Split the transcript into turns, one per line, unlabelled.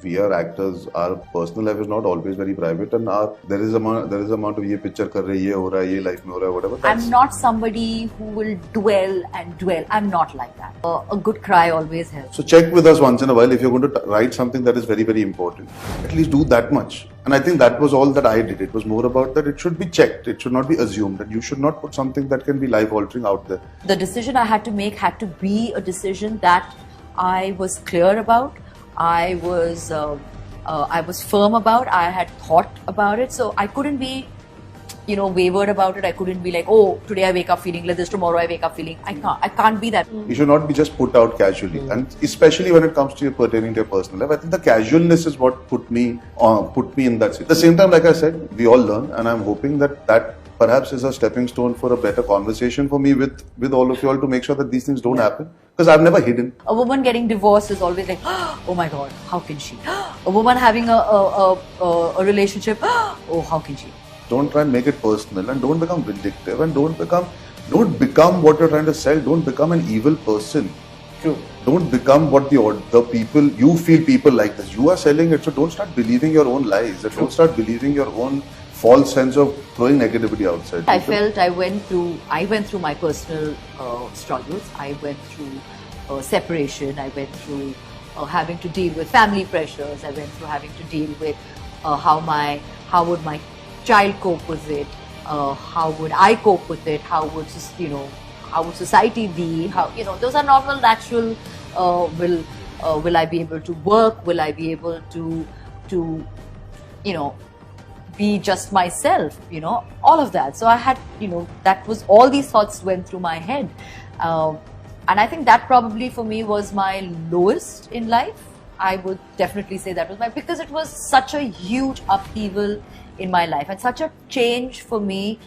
we are actors, our personal life is not always very private, and there is amount of ये picture कर रहे, ये हो रहा है, ये life में हो रहा है, whatever.
I'm not somebody who will dwell and dwell. I'm not like that. A good cry always helps.
So check with us once in a while if you're going to write something that is very, very important. At least do that much. And I think that was all that I did. It was more about that it should be checked. It should not be assumed. That you should not put something that can be life-altering out there.
The decision I had to make had to be a decision that I was clear about. I was firm about. I had thought about it. So I couldn't be, wavered about it. I couldn't be like, oh, today I wake up feeling like this, tomorrow I wake up feeling. I can't be that.
You should not be just put out casually, and especially when it comes to pertaining to your personal life. I think the casualness is what put me in that situation. At the same time, like I said, we all learn, and I'm hoping that perhaps is a stepping stone for a better conversation for me with all of you all to make sure that these things don't happen. Because I've never hidden.
A woman getting divorced is always like, oh my God, how can she? A woman having a relationship, oh, how can she?
Don't try and make it personal, and don't become vindictive, and don't become what you're trying to sell. Don't become an evil person.
True.
Don't become what the people, you feel people like this. You are selling it, so don't start believing your own lies.
True.
Don't start believing your own false sense of throwing negativity outside.
I felt I went through my personal struggles. I went through separation. I went through having to deal with family pressures. I went through having to deal with how would my child cope with it? How would I cope with it? How would society be? Those are normal, natural. Will I be able to work? Will I be able to be just myself? All of that. So I had, that was all these thoughts went through my head, and I think that probably for me was my lowest in life. I would definitely say that was because it was such a huge upheaval in my life and such a change for me.